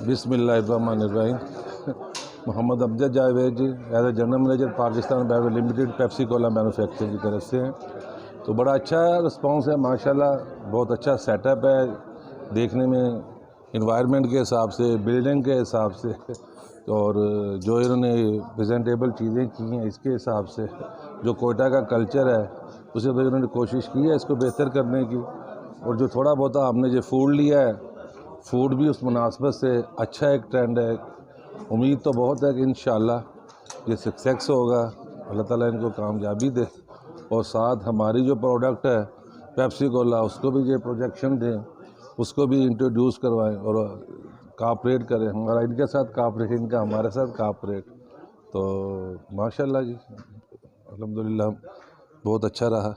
बिस्मिल्लाहिर्रहमानिर्रहीम। Mohammad Amjad Javed ji as a general manager Pakistan beverage limited Pepsi cola manufacture की तरफ से हैं। तो बड़ा अच्छा रिस्पांस है माशाल्लाह, बहुत अच्छा सेटअप है देखने में, इन्वायरमेंट के हिसाब से, बिल्डिंग के हिसाब से, और जो इन्होंने प्रेजेंटेबल चीज़ें की हैं इसके हिसाब से, जो कोयटा का कल्चर है उसे भी इन्होंने कोशिश की है इसको बेहतर करने की। और जो थोड़ा बहुत हमने जो फूड लिया है, फूड भी उस मुनासबत से अच्छा एक ट्रेंड है। उम्मीद तो बहुत है कि इंशाअल्लाह ये सक्सेस होगा, अल्लाह ताला इनको कामयाबी दे, और साथ हमारी जो प्रोडक्ट है पेप्सी कोला उसको भी ये प्रोजेक्शन दें, उसको भी इंट्रोड्यूस करवाएं और कापरेट करें, हमारा इनके साथ कापरेट, इनका हमारे साथ कापरेट। तो माशाल्लाह जी अल्हम्दुलिल्लाह बहुत अच्छा रहा।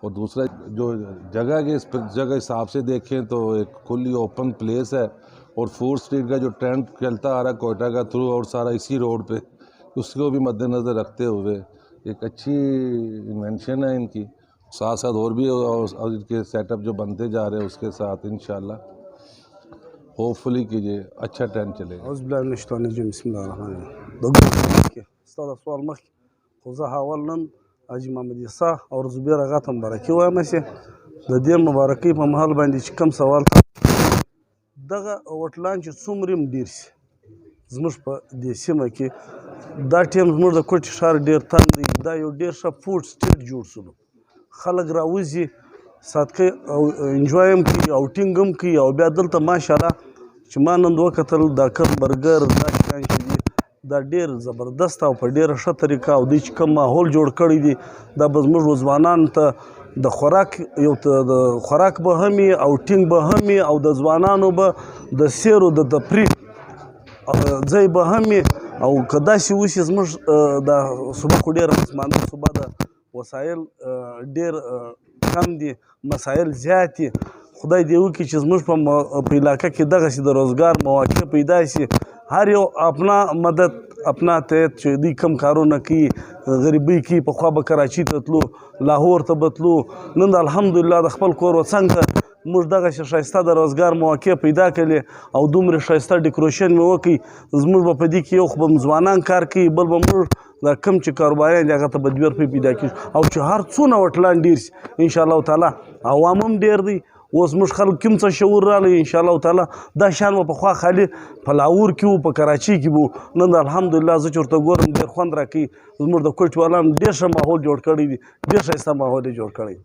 और दूसरा जो जगह के जगह हिसाब से देखें तो एक खुली ओपन प्लेस है, और फूड स्ट्रीट का जो ट्रेंड चलता आ रहा है कोयटा का थ्रू और सारा इसी रोड पे, उसको भी मद्देनज़र रखते हुए एक अच्छी इन्वेंशन है इनकी। साथ साथ और भी और इनके सेटअप जो बनते जा रहे हैं उसके साथ इंशाल्लाह होपफुली कीजिए अच्छा ट्रेंड चलेगा। حاجي محمد یسا او زبیر هغه ته مبارکي وایم چې د دې مبارکۍ په محل باندې چې کوم سوال دغه وټلان چې څومره ډیر شي زموږ په دې سیمه کې دا ټیم زموږ د کوټې ښار ډیر تنګ دی، دا یو ډیر ښه فوډ سټریټ جوړ شولو، خلک راوځي صادقه او انجوای هم کوي او ټینګ هم کوي، او بیا دلته ماشاءالله چې ما نن وکتل دا کوم برګر دا شیان چې دي دا ډیر زبردست او په ډیره ښه طریقه او دوی چې کوم ماحول جوړ کړی دی دا به زموږ ځوانانو ته د خوراک یو د خوراک به هم او ټینګ به هم او د ځوانانو به د سیرو د تفریح ځای به هم او که داسې وشي زموږ د صوبه خو ډېره پسمانده صوبه ده، وسایل ډېر کم دي، مسایل زیات دي. خدای دې وکړي چې زموږ په علاقه کې دغسې د روزګار مواقع پیدا شي، هر یو اپنا مدد اپنا تحت چې دوی کم کارونه کوي غریبۍ کوي، پخوا به کراچۍ ته تلو، لاهور ته به تلو، نن الحمدلله د خپل کور وڅنګ ته موږ دغسې ښایسته د روزګار مواقع پیدا کړلې او دومره ښایسته ډیکوریشن مې وکړي. زموږ به په دې کې یو خو به ځوانان کار کوي، بل به موږ دا کم چې کاروباریان دي هغه ته به 2 روپۍ پیدا کېږي، او چې هر څونه وټلان ډېر شي انشاءالله تعالی عوام هم ډېر دی. اوس موږ خلک کوم څه شعور راغلی انشاءالله تعالی دا شیان به پخوا خالي په لاهور کې وو، په کراچۍ کې به وو، نن الحمدلله زه چې ورته ګورم ډېر خوند راکوي. زموږ د کوټې والانو ډېر ښه ماحول جوړ کړی دی، ډېر ښایسته ماحول یې جوړ کړی.